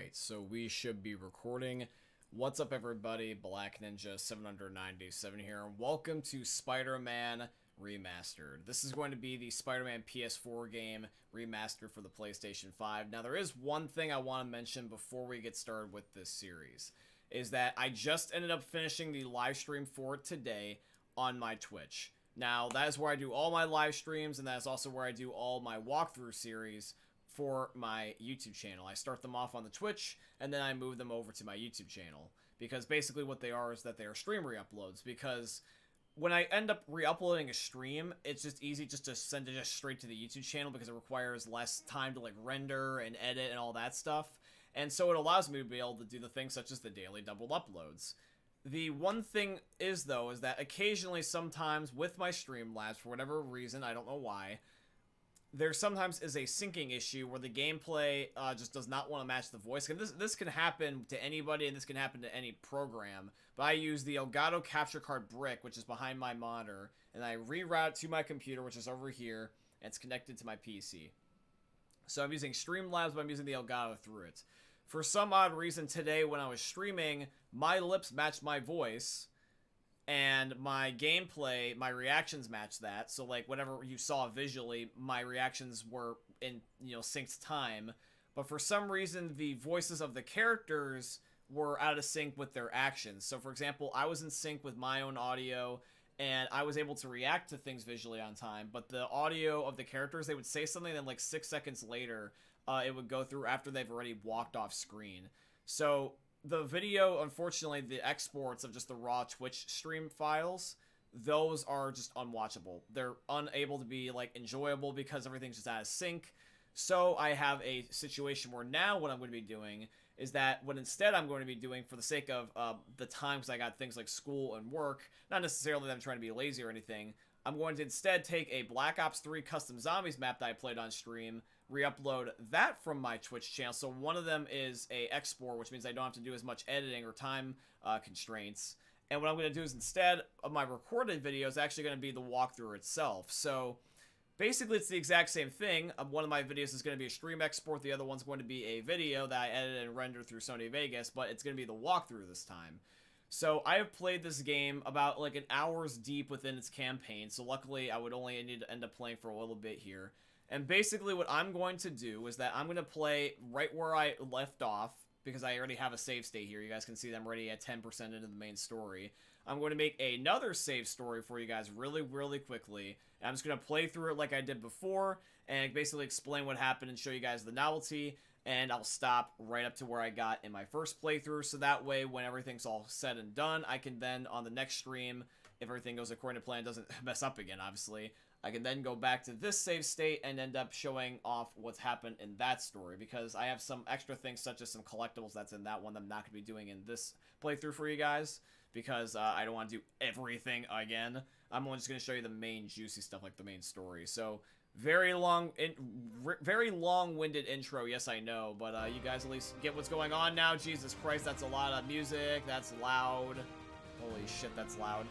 Alright, so we should be recording. What's up, everybody? Black Ninja 797 here. Welcome to Spider-Man Remastered. This is going to be the Spider-Man PS4 game remastered for the PlayStation 5. Now, there is one thing I want to mention before we get started with this series, is that I just ended up finishing the live stream for it today on my Twitch. Now, that is where I do all my live streams, and that is also where I do all my walkthrough series for my YouTube channel. I start them off on the Twitch, and then I move them over to my YouTube channel. Because basically what they are is that they are stream re-uploads. Because when I end up re-uploading a stream, it's just easy just to send it just straight to the YouTube channel because it requires less time to like render and edit and all that stuff. And so it allows me to be able to do the things such as the daily double uploads. The one thing is, though, is that occasionally, sometimes, with my Streamlabs, for whatever reason, I don't know why, there sometimes is a syncing issue where the gameplay just does not want to match the voice. And this can happen to anybody, and this can happen to any program. But I use the Elgato capture card brick, which is behind my monitor, and I reroute it to my computer, which is over here, and it's connected to my PC. So I'm using Streamlabs, but I'm using the Elgato through it. For some odd reason today when I was streaming, my lips matched my voice, and my gameplay, my reactions matched that. So like whatever you saw visually, my reactions were in, synced time. But for some reason, the voices of the characters were out of sync with their actions. So for example, I was in sync with my own audio, and I was able to react to things visually on time. But the audio of the characters, they would say something, then like 6 seconds later, it would go through after they've already walked off screen. So the video, unfortunately, the exports of just the raw Twitch stream files, those are just unwatchable. They're unable to be, like, enjoyable because everything's just out of sync. So I have a situation where now what I'm going to be doing is that what instead I'm going to be doing for the sake of the time, because I got things like school and work, not necessarily that I'm trying to be lazy or anything, I'm going to instead take a Black Ops 3 Custom Zombies map that I played on stream, re-upload that from my Twitch channel. So one of them is a export, which means I don't have to do as much editing or time constraints. And what I'm going to do is instead of my recorded video is actually going to be the walkthrough itself. So basically it's the exact same thing. One of my videos is going to be a stream export. The other one's going to be a video that I edit and render through Sony Vegas, but it's going to be the walkthrough this time. So I have played this game about like an hour's deep within its campaign. So luckily I would only need to end up playing for a little bit here. And basically what I'm going to do is that I'm going to play right where I left off, because I already have a save state here. You guys can see that I'm already at 10% into the main story. I'm going to make another save story for you guys really, really quickly. And I'm just going to play through it like I did before, and basically explain what happened and show you guys the novelty. And I'll stop right up to where I got in my first playthrough, so that way when everything's all said and done, I can then, on the next stream, if everything goes according to plan, doesn't mess up again, obviously, I can then go back to this save state and end up showing off what's happened in that story, because I have some extra things such as some collectibles that's in that one that I'm not going to be doing in this playthrough for you guys, because I don't want to do everything again. I'm only just going to show you the main juicy stuff, like the main story. So very long-winded intro, yes I know, but you guys at least get what's going on now. Jesus Christ, that's a lot of music, that's loud. Holy shit, that's loud.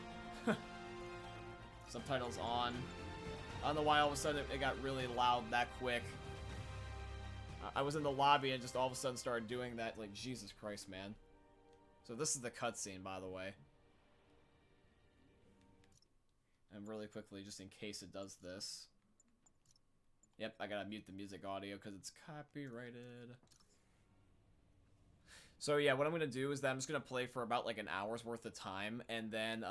Subtitles on. I don't know why all of a sudden it got really loud that quick. I was in the lobby and just all of a sudden started doing that, like, Jesus Christ, man. So this is the cutscene, by the way. And really quickly, just in case it does this. Yep, I gotta mute the music audio because it's copyrighted. So yeah, what I'm gonna do is that I'm just gonna play for about like an hour's worth of time, and then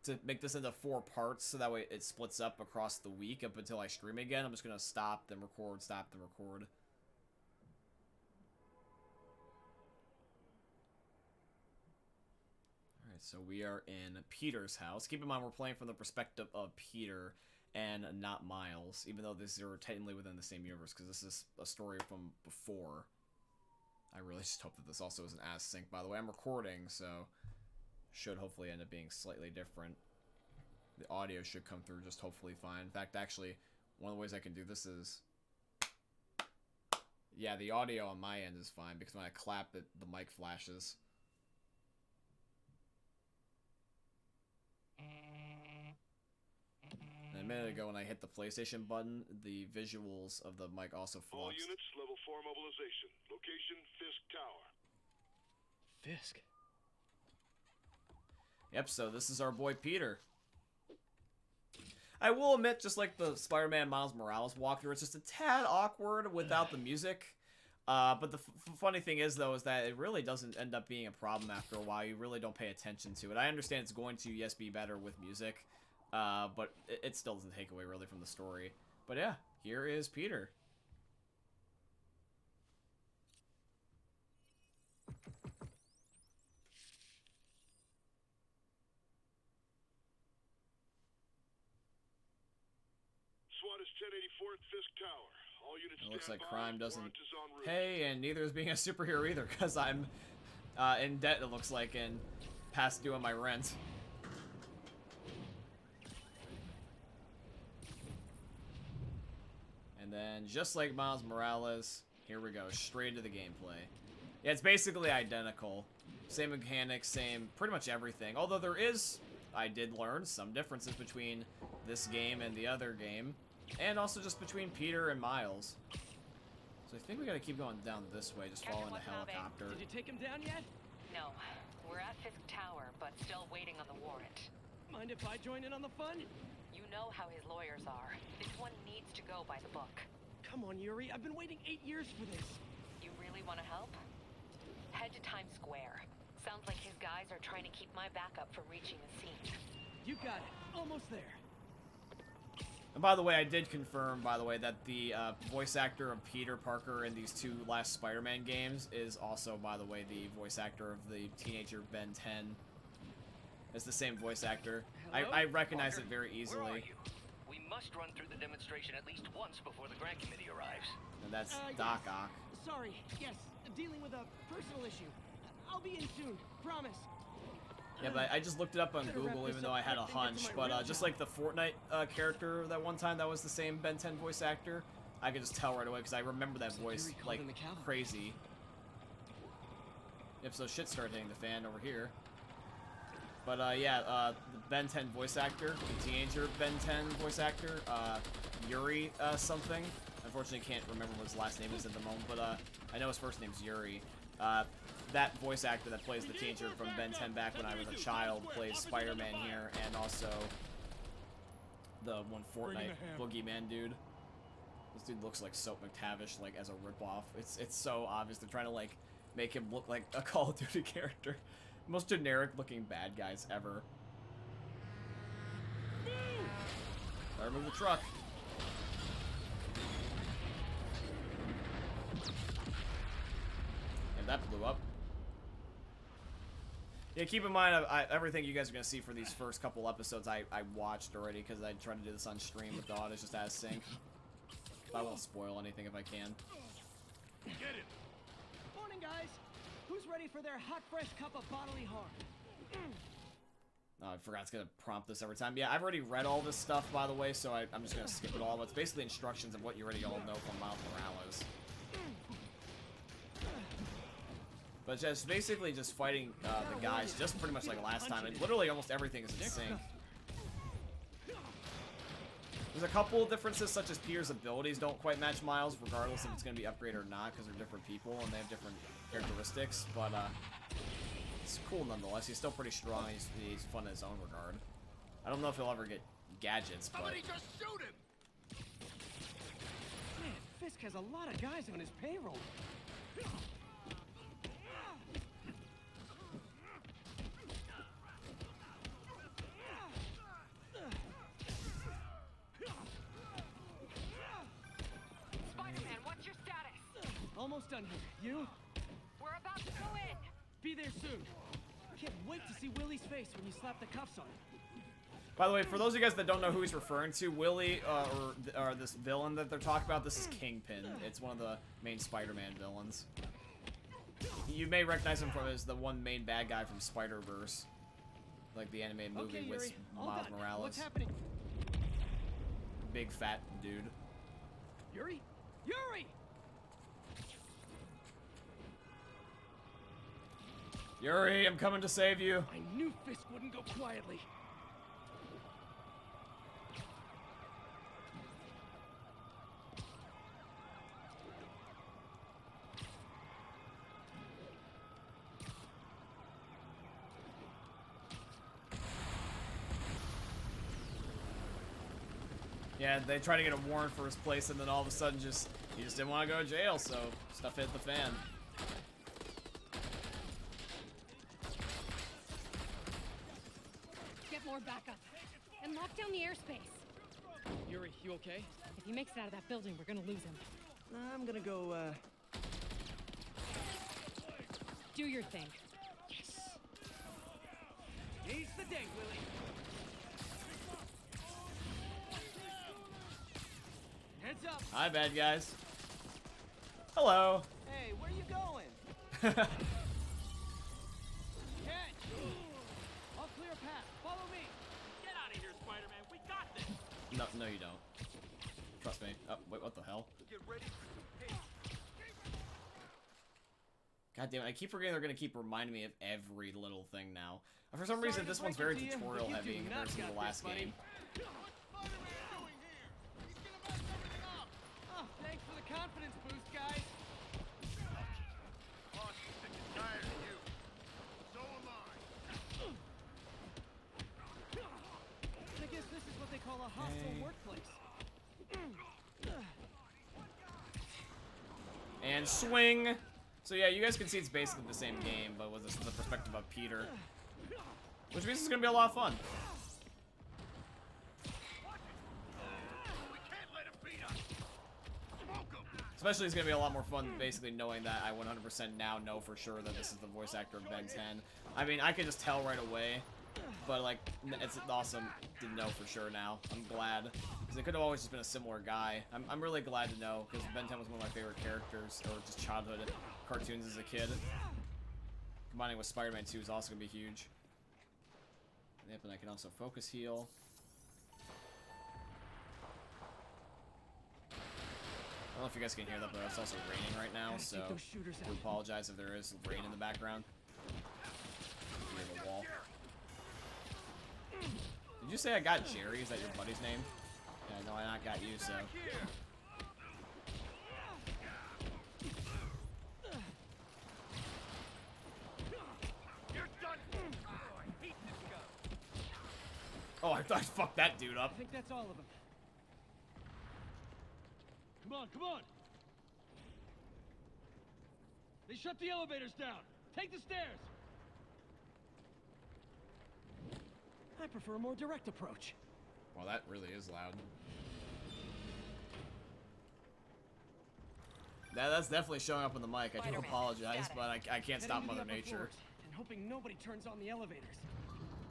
to make this into 4 parts, so that way it splits up across the week up until I stream again. I'm just gonna stop, then record, stop, then record. Alright, so we are in Peter's house. Keep in mind we're playing from the perspective of Peter and not Miles, even though these are technically within the same universe, because this is a story from before. I really just hope that this also isn't as sync. By the way, I'm recording, so should hopefully end up being slightly different. The audio should come through just hopefully fine. In fact, actually, one of the ways I can do this is... yeah, the audio on my end is fine, because when I clap, the mic flashes. And minute ago when I hit the PlayStation button, the visuals of the mic also fluxed. All units, level 4 mobilization. Location, Fisk Tower. Fisk? Yep, so this is our boy Peter. I will admit, just like the Spider-Man Miles Morales walkthrough, it's just a tad awkward without the music. But the funny thing is, though, is that it really doesn't end up being a problem after a while. You really don't pay attention to it. I understand it's going to, yes, be better with music, but it still doesn't take away really from the story. But yeah, here is Peter. SWAT is 1084th Fisk Tower. All units It looks stand like by. crime doesn't Warrant is en route. pay, and neither is being a superhero either, because I'm in debt, it looks like, and past due on my rent. And then, just like Miles Morales, here we go, straight into the gameplay. Yeah, it's basically identical. Same mechanics, same, pretty much everything. Although there is, I did learn, some differences between this game and the other game. And also just between Peter and Miles. So I think we gotta keep going down this way, just following the helicopter. Did you take him down yet? No. We're at Fisk Tower, but still waiting on the warrant. Mind if I join in on the fun? You know how his lawyers are. This one needs to go by the book. Come on, Yuri. I've been waiting 8 years for this. You really want to help? Head to Times Square. Sounds like his guys are trying to keep my backup from reaching the scene. You got it. Almost there. And by the way, I did confirm, by the way, that the voice actor of Peter Parker in these two last Spider-Man games is also, by the way, the voice actor of the teenager Ben 10. It's the same voice actor. I recognize Parker, it very where easily. are you? We must run through the demonstration at least once before the grant committee arrives. And that's Yes. Doc Ock. Sorry. Yes. Dealing with a personal issue. I'll be in soon. Promise. Yeah, but I just looked it up on Better wrap Google, this even though up I had a quick and get to hunch. my But real just job. like the Fortnite character that one time that was the same Ben 10 voice actor, I could just tell right away because I remember that voice Yuri called like in the cavalry. crazy. Yep, so shit started hitting the fan over here. But yeah, the Ben 10 voice actor, the teenager Ben 10 voice actor, Yuri something. Unfortunately, can't remember what his last name is at the moment, but I know his first name's Yuri. That voice actor that plays the teenager from Ben 10 back when I was a child plays Spider-Man here, and also the one Fortnite boogeyman dude. This dude looks like Soap McTavish, like as a ripoff. It's so obvious they're trying to like make him look like a Call of Duty character. Most generic looking bad guys ever. Better move the truck. And that blew up. Yeah, keep in mind, everything you guys are going to see for these first couple episodes I watched already, because I tried to do this on stream with the audio just out of sync. But I won't spoil anything if I can. Get it! Morning, guys. Who's ready for their hot, fresh cup of bodily harm? Oh, I forgot it's going to prompt this every time. Yeah, I've already read all this stuff, by the way, so I'm just going to skip it all. But it's basically instructions of what you already all know from Miles Morales. But it's just basically just fighting the guys, just pretty much like last time. And literally almost everything is in sync. There's a couple of differences, such as Peter's abilities don't quite match Miles, regardless if it's going to be upgraded or not, because they're different people and they have different characteristics. But it's cool nonetheless. He's still pretty strong. He's fun in his own regard. I don't know if he'll ever get gadgets, but... Somebody just shoot him! Man, Fisk has a lot of guys on his payroll. Spider-Man, what's your status? Almost done here. You? We're about to go in. Be there soon. Can't wait to see Willie's face when you slap the cuffs on him. By the way, for those of you guys that don't know who he's referring to, Willie, or this villain that they're talking about, this is Kingpin. It's one of the main Spider-Man villains. You may recognize him from as the one main bad guy from Spider-Verse. Like the animated movie Okay, with Yuri, all Miles done. Morales. What's happening? Big fat dude. Yuri? Yuri! Yuri, I'm coming to save you. I knew Fisk wouldn't go quietly. Yeah, they try to get a warrant for his place, and then all of a sudden, he just didn't want to go to jail, so stuff hit the fan. Get more backup. And lock down the airspace. Yuri, you okay? If he makes it out of that building, we're gonna lose him. I'm gonna go, Do your thing. Seize the day, Willie. Heads up. Hi, bad guys. Hello. Hey, where you going? No, Catch. I'll clear a path. Follow me. Get out of here, Spider-Man. We got this. no, you don't. Trust me. Oh, wait, what the hell? Get ready for some pain. God damn it, I keep forgetting they're gonna keep reminding me of every little thing now. For some Sorry reason, to this one's break very it to you, but tutorial you heavy do in not comparison to got the last this, buddy. game. Oh, thanks for the confidence boost, guys. Boss is sick and tired of you. So am I. I guess this is what they call a hostile workplace. And swing! So yeah, you guys can see it's basically the same game, but with the perspective of Peter. Which means it's gonna be a lot of fun. We can't let him beat us. Smoke him. Especially it's gonna be a lot more fun basically knowing that I 100% now know for sure that this is the voice actor of Ben 10. I mean, I could just tell right away, but like, it's awesome to know for sure now. I'm glad, because it could have always just been a similar guy. I'm really glad to know, because Ben 10 was one of my favorite characters, or just childhood cartoons as a kid. Combining with Spider-Man 2 is also gonna be huge. Yep, and I can also focus heal. I don't know if you guys can hear that, but it's also raining right now, Gotta so take those shooters I out. apologize if there is rain in the background. Near the wall. Did you say I got Jerry? Is that your buddy's name? Yeah, no, I not got you, so. You're done. Oh, I hate this guy. Oh, I thought I fucked that dude up. I think that's all of them. Come on, come on! They shut the elevators down! Take the stairs! I prefer a more direct approach. Well, that really is loud. That's definitely showing up on the mic. I do Spider-Man, apologize, status. but I can't stop Heading to Mother the upper Nature. floors and hoping nobody turns on the elevators.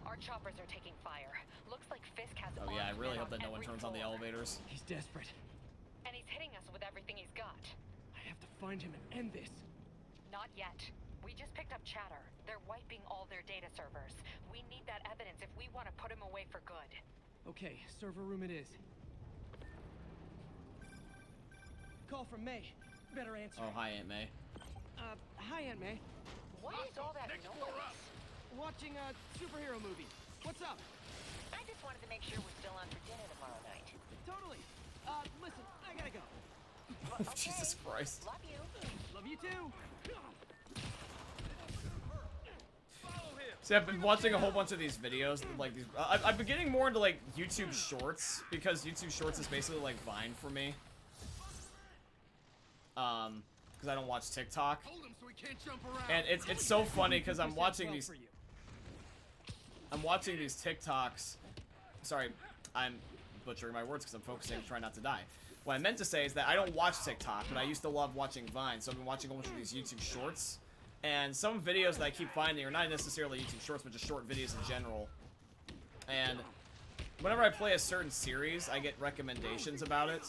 Our choppers are taking fire. Looks like Fisk has Oh yeah, I armed really men hope that no one every turns on the floor. elevators. He's desperate. And he's hitting us with everything he's got. I have to find him and end this. Not yet. We just picked up chatter. They're wiping all their data servers. We need that evidence if we want to put him away for good. Okay, server room it is. Call from May. Better answer. Oh, hi, Aunt May. Hi, Aunt May. What is all that Next floor noise? up. Watching a superhero movie. What's up? I just wanted to make sure we're still on for dinner tomorrow night. Totally. Listen, I gotta go. Okay. Jesus Christ. Love you. Love you too. See, I've been watching a whole bunch of these videos, like these. I've been getting more into like YouTube Shorts because YouTube Shorts is basically like Vine for me. Because I don't watch TikTok, Hold him so he can't jump around. and it's so funny because I'm 50% watching well these. for you. I'm watching these TikToks. Sorry, I'm butchering my words because I'm focusing, trying not to die. What I meant to say is that I don't watch TikTok, but I used to love watching Vine, so I've been watching a bunch of these YouTube Shorts. And some videos that I keep finding are not necessarily YouTube Shorts, but just short videos in general. And whenever I play a certain series, I get recommendations about it.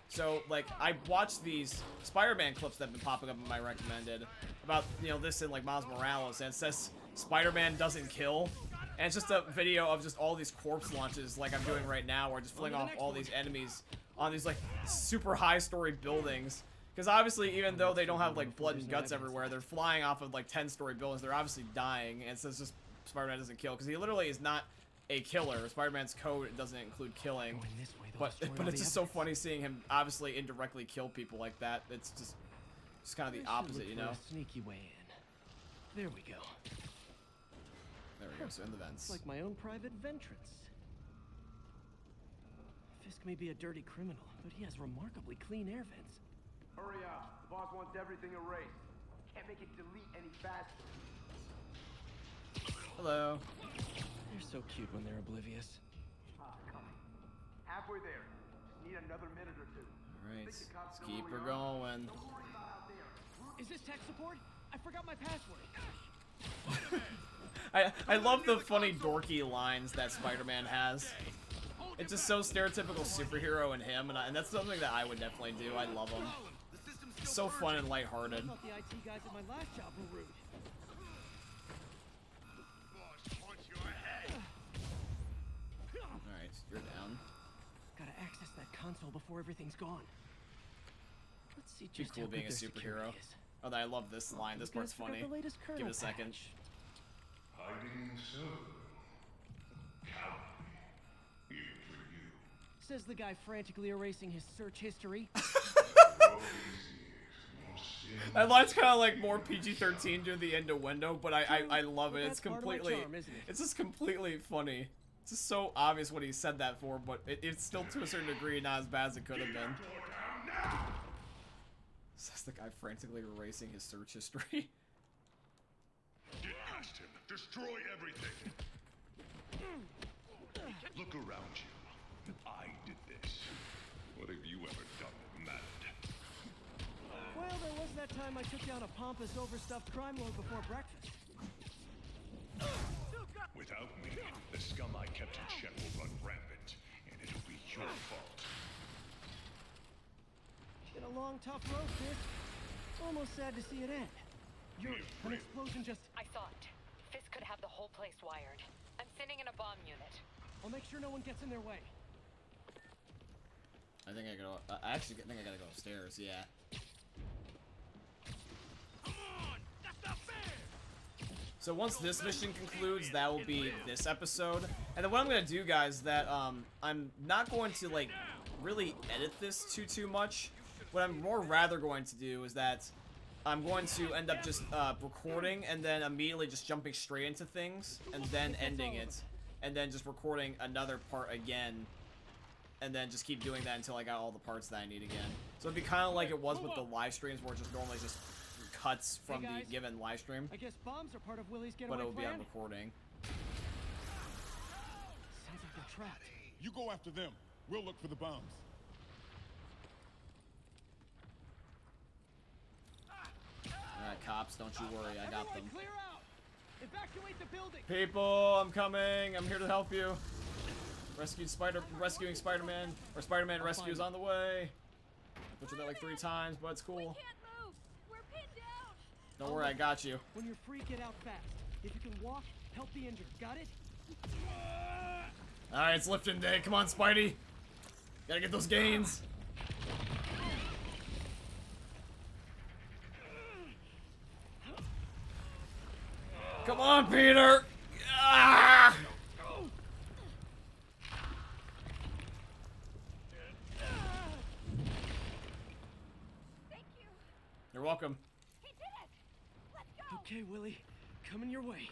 So, like, I watched these Spider-Man clips that have been popping up in my recommended about, you know, this and, like, Miles Morales, and it says Spider-Man doesn't kill. And it's just a video of just all these corpse launches like I'm doing right now, where I just fling off all these enemies on these, like, super high-story buildings. Because obviously, even though they don't have, like, blood and guts everywhere, they're flying off of, like, 10-story buildings. They're obviously dying, and it says just Spider-Man doesn't kill. Because he literally is not a killer. Spider-Man's code doesn't include killing. Going this way, they'll destroy But all it's the just so evidence. funny seeing him obviously indirectly kill people like that. It's just kind of the I should opposite, look you for know? a sneaky way in. There we go. There we go, so in the vents. It's like my own private ventrance. Fisk may be a dirty criminal, but he has remarkably clean air vents. Hurry up. The boss wants everything erased. Can't make it delete any faster. Hello. They're so cute when they're oblivious. Coming. Halfway there. Just need another minute or two. Alright, let's keep her going. Don't worry about out there. Is this tech support? I forgot my password. I love the funny dorky lines that Spider-Man has. It's just so stereotypical superhero in him, and that's something that I would definitely do. I love him. So fun and lighthearted. I thought the IT guys at my last job were rude. Alright, you're down. Gotta access that console before everything's gone. Let's see Too just cool how being a good their superhero. security is. Oh, I love this line. This You part's guys forgot funny. the latest Give it kernel a second. patch. Hiding so. Cowardly. Even for you. Says the guy frantically erasing his search history. All these years, more sin. That line's kind of like more PG-13 to the end of window, but I love it. Well, It's that's part of my completely, charm, isn't it? it's just completely funny. It's just so obvious what he said that for, but it's still to a certain degree not as bad as it could have been. Says the guy frantically erasing his search history. Get past him. Destroy everything. Look around you. I did this. What have you ever done that mattered? Well, there was that time I took down a pompous, overstuffed crime lord before breakfast. Without me, the scum I kept in check will run rampant, and it'll be your fault. Been a long, tough road, Fisk. Almost sad to see it end. Yuri, an explosion just... I saw it. Fisk could have the whole place wired. I'm sending in a bomb unit. I'll make sure no one gets in their way. I think I gotta. I actually think I gotta go upstairs. Yeah. So once this mission concludes, that will be this episode. And then what I'm gonna do, guys, is that I'm not going to like really edit this too much. What I'm more rather going to do is that I'm going to end up just recording and then immediately just jumping straight into things and then ending it, and then just recording another part again, and then just keep doing that until I got all the parts that I need again. So it'd be kind of like it was with the live streams, where it just normally just cuts from Hey, guys. the given live stream, I guess bombs are part of Willie's but getaway it will be plan. on recording. Sounds like they're trapped. You go after them. We'll look for the bombs. Alright, cops, don't you worry, I got them. Everyone clear out! Evacuate the building! People, I'm coming. I'm here to help you. Rescuing Spider-Man, or Spider-Man rescue's on the way. I butchered that like 3 times, but it's cool. Can't move. We're pinned down. Don't worry, I got you. When you're free, get out fast. If you can walk, help the injured. Got it? Alright, it's lifting day. Come on, Spidey. Gotta get those gains. Come on, Peter. Ah! Thank you. You're welcome. He did it. Let's go. Okay, Willie. Coming your way.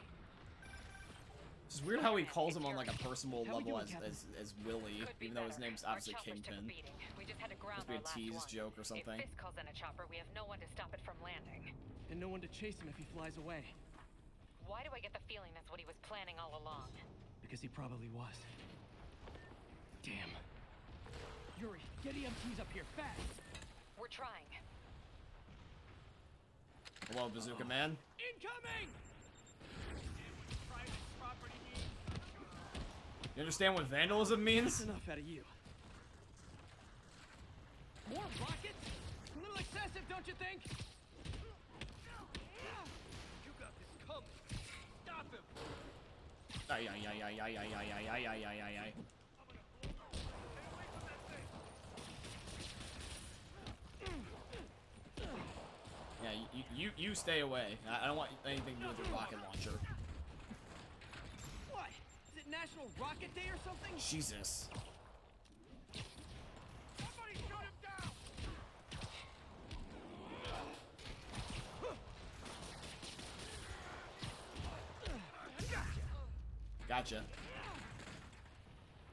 It's weird how he calls him on like a personal How we level doing, Captain? as Willie, Could be even though his better. name's Our obviously choppers took a Kingpin. beating. We just had to ground Must be a our last tease one. joke or something. If Fisk calls in a chopper, we have no one to stop it from landing. And no one to chase him if he flies away. Why do I get the feeling that's what he was planning all along? Because he probably was. Damn. Yuri, get EMTs up here, fast! We're trying. Hello, Bazooka Man. Incoming! You understand what vandalism That's means? enough out of you. More rockets? A little excessive, don't you think? You got this coming. Stop him. Ay, ay, ay, ay, ay, ay, ay, ay, ay, ay, ay, ay, ay. Yeah, you stay away. I don't want anything to do with your rocket launcher. What? Is it National Rocket Day or something? Jesus. Somebody shoot him down. Gotcha.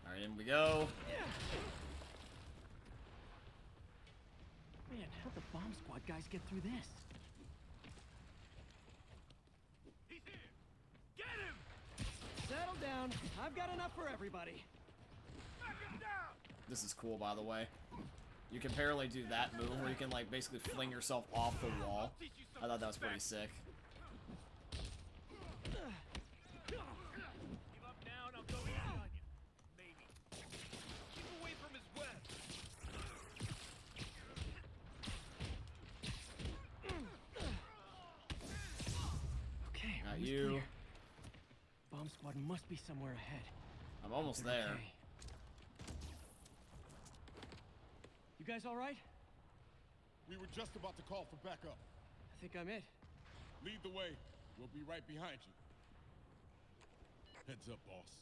Alright, in we go. bomb squad guys get through this? He's here! Get him! Settle down. I've got enough for everybody. Knock him down! This is cool, by the way. You can apparently do that move where you can, like, basically fling yourself off the wall. I thought that was pretty sick. Give up now and I'll go easy on you. Maybe. Keep away from his web. Okay, Not room's you. clear. Bomb squad must be somewhere ahead. I'm almost They're there. okay. You guys all right? We were just about to call for backup. I think I'm it. Lead the way. We'll be right behind you. Heads up, boss.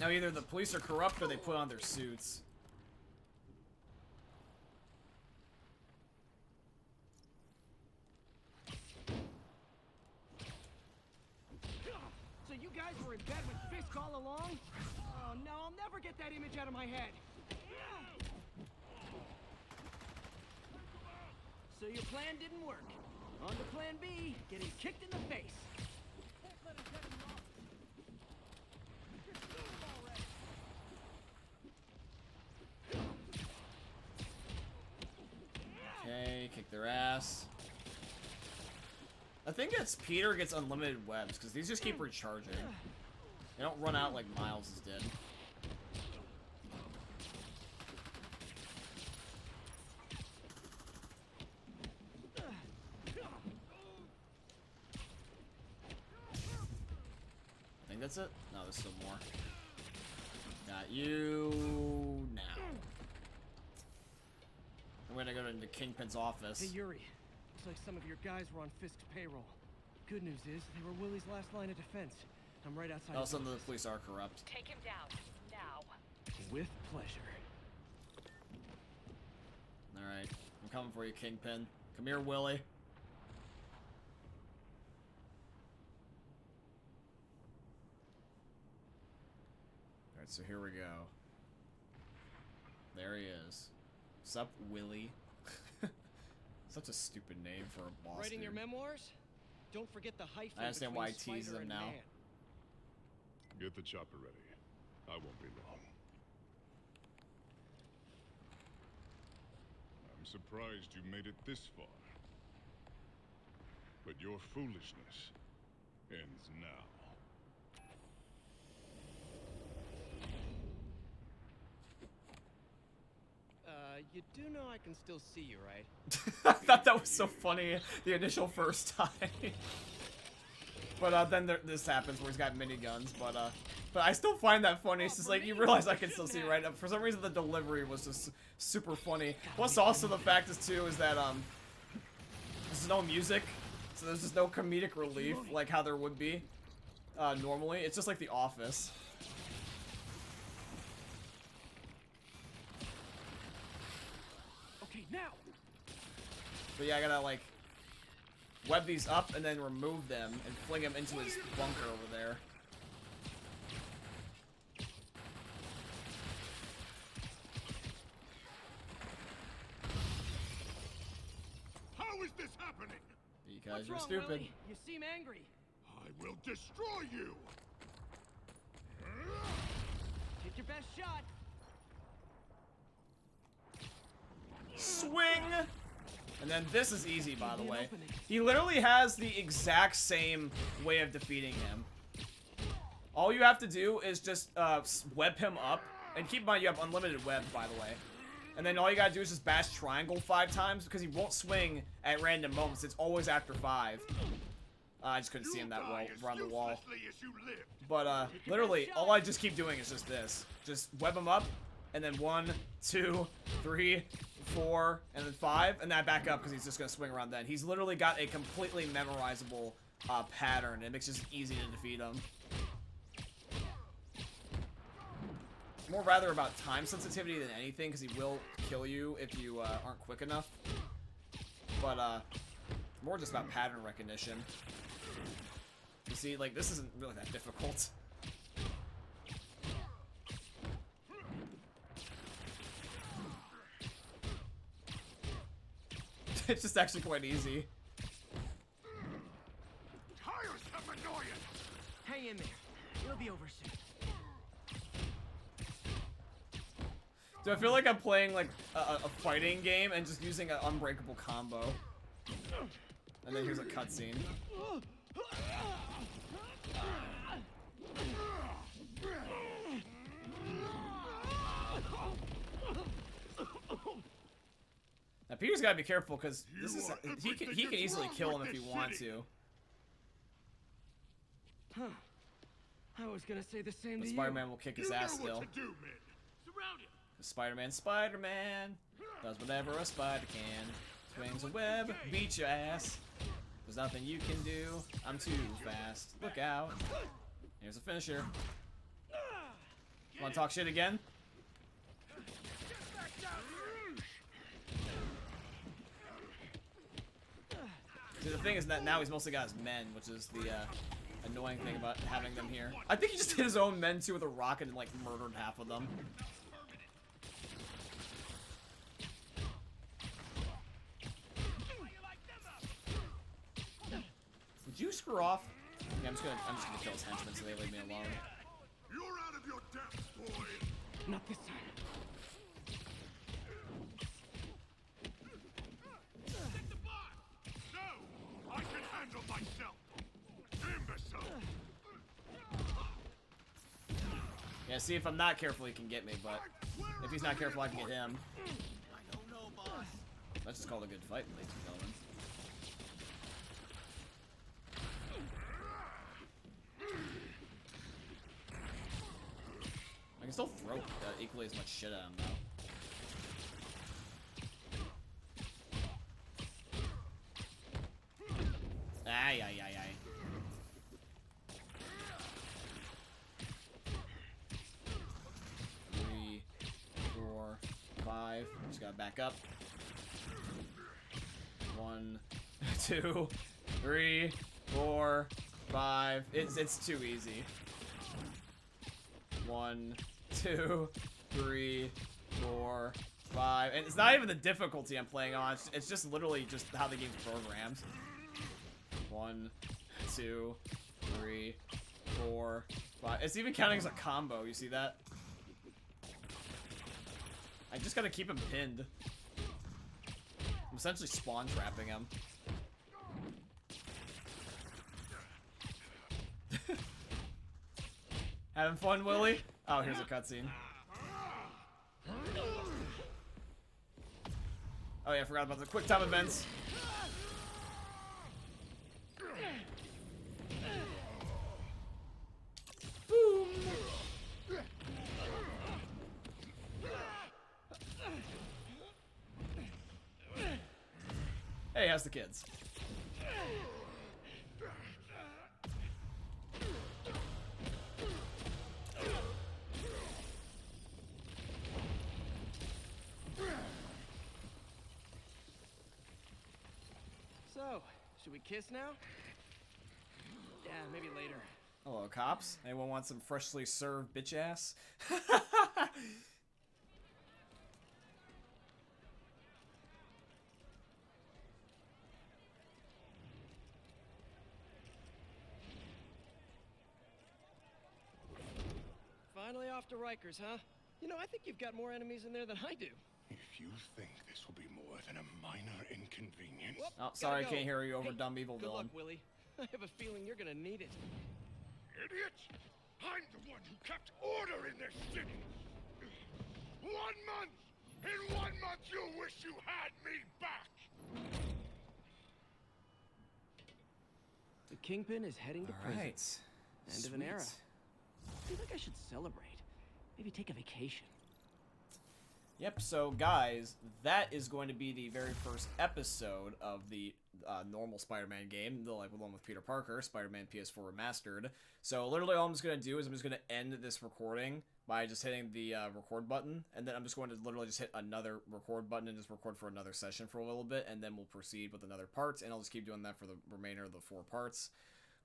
Now either the police are corrupt or they put on their suits. So you guys were in bed with Fisk all along? Oh no, I'll never get that image out of my head. So your plan didn't work. On to plan B, getting kicked in the face. Okay, kick their ass. I think it's Peter gets unlimited webs, because these just keep recharging. They don't run out like Miles did. I think that's it? No, there's still more. Got you now. I'm gonna go into Kingpin's office. Hey Yuri, looks like some of your guys were on Fisk's payroll. Good news is, they were Willie's last line of defense. I'm right outside Oh, his some of the office. police are corrupt. Take him down. Now. With pleasure. Alright, I'm coming for you, Kingpin. Come here, Willie. Alright, so here we go. There he is. Sup, Willie? Such a stupid name for a boss. Writing dude. your memoirs? Don't forget the hyphen. I understand between why he teases Spider him and now. Man. Get the chopper ready. I won't be long. I'm surprised you made it this far. But your foolishness ends now. You do know I can still see you, right? I thought that was so funny the initial first time. But then this happens where he's got miniguns, but I still find that funny. It's just like, you realize I can still see, right? For some reason the delivery was just super funny. Plus also the fact is too is that there's no music, so there's just no comedic relief like how there would be normally. It's just like The Office. Okay, now. But yeah, I gotta like web these up and then remove them and fling him into his bunker over there. How is this happening? Because What's you're wrong, stupid. Willie? You seem angry. I will destroy you! Take your best shot. Swing! And then this is easy, by the way. He literally has the exact same way of defeating him. All you have to do is just web him up. And keep in mind, you have unlimited web, by the way. And then all you gotta do is just bash triangle 5 times, because he won't swing at random moments. It's always after 5. I just couldn't see him that well around the wall. But literally, all I just keep doing is just this. Just web him up, and then 1, 2, 3, 4, and then 5, and then back up because he's just gonna swing around then. He's literally got a completely memorizable pattern. It makes it just easy to defeat him. It's more rather about time sensitivity than anything, because he will kill you if you aren't quick enough. But more just about pattern recognition. You see, like, this isn't really that difficult. It's just actually quite easy. Tiresome annoyance! Hang in there. It'll be over soon. Do I feel like I'm playing like a fighting game and just using an unbreakable combo? And then here's a cutscene. Now Peter's gotta be careful because this is he can easily kill him if he wants to. Huh. I was gonna say the same But to you. Spider-Man will kick his ass still. What to do, man. Surround him. Spider-Man does whatever a spider can. Swings a web, beat your ass. There's nothing you can do. I'm too fast. Look out. Here's a finisher. Wanna talk shit again? See, the thing is that now he's mostly got his men, which is the annoying thing about having them here. I think he just hit his own men too with a rocket and like murdered half of them. Would you screw off? Yeah, I'm just gonna kill his henchmen so they leave me alone. You're out of your depth, boy. Not this time. Hit the bar. No, I can handle myself. Imbecile. Yeah, see, if I'm not careful, he can get me, but if he's not careful, I can get him. I don't know, boss. That's just called a good fight, ladies and gentlemen. I can still throw equally as much shit at him, though. Ay, ay, ay, ay. Three, 4, 5. Just gotta back up. 1, 2, 3, 4, 5. It's too easy. 1, 2, 3, 4, 5. And it's not even the difficulty I'm playing on. It's just literally just how the game's programmed. 1, 2, 3, 4, 5. It's even counting as a combo. You see that? I just gotta keep him pinned. I'm essentially spawn trapping him. Having fun, Willie? Oh, here's a cutscene. Oh yeah, I forgot about the quick time events. Boom! Hey, how's the kids? So, should we kiss now? Yeah, maybe later. Hello, cops. Anyone want some freshly served bitch ass? Finally off to Rikers, huh? You know, I think you've got more enemies in there than I do. If you think this will be more than a minor inconvenience... Whoop, Oh, sorry, I gotta go. can't hear you over Hey, dumb evil good luck, villain. Willie. I have a feeling you're gonna need it. Idiots! I'm the one who kept order in this city. 1 month! In 1 month you'll wish you had me back! The Kingpin is heading to prison. Alright. End of an era. I feel like I should celebrate. Maybe take a vacation. Yep, so guys, that is going to be the very first episode of the normal Spider-Man game, the one with Peter Parker, Spider-Man PS4 Remastered. So literally all I'm just going to do is I'm just going to end this recording by just hitting the record button, and then I'm just going to literally just hit another record button and just record for another session for a little bit, and then we'll proceed with another part, and I'll just keep doing that for the remainder of the 4 parts.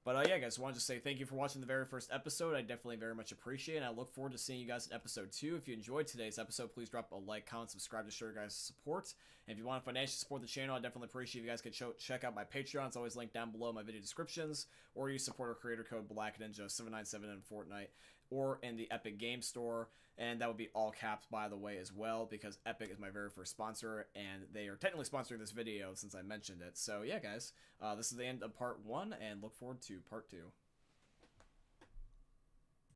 But yeah, guys, I wanted to say thank you for watching the very first episode. I definitely very much appreciate it. And I look forward to seeing you guys in episode 2. If you enjoyed today's episode, please drop a like, comment, subscribe to show your guys' support. And if you want to financially support the channel, I definitely appreciate if you guys could check out my Patreon. It's always linked down below in my video descriptions. Or you support our creator code BlackNinja797 in Fortnite or in the Epic Game Store. And that would be all caps, by the way, as well, because Epic is my very first sponsor, and they are technically sponsoring this video since I mentioned it. So yeah, guys, this is the end of part 1, and look forward to part 2.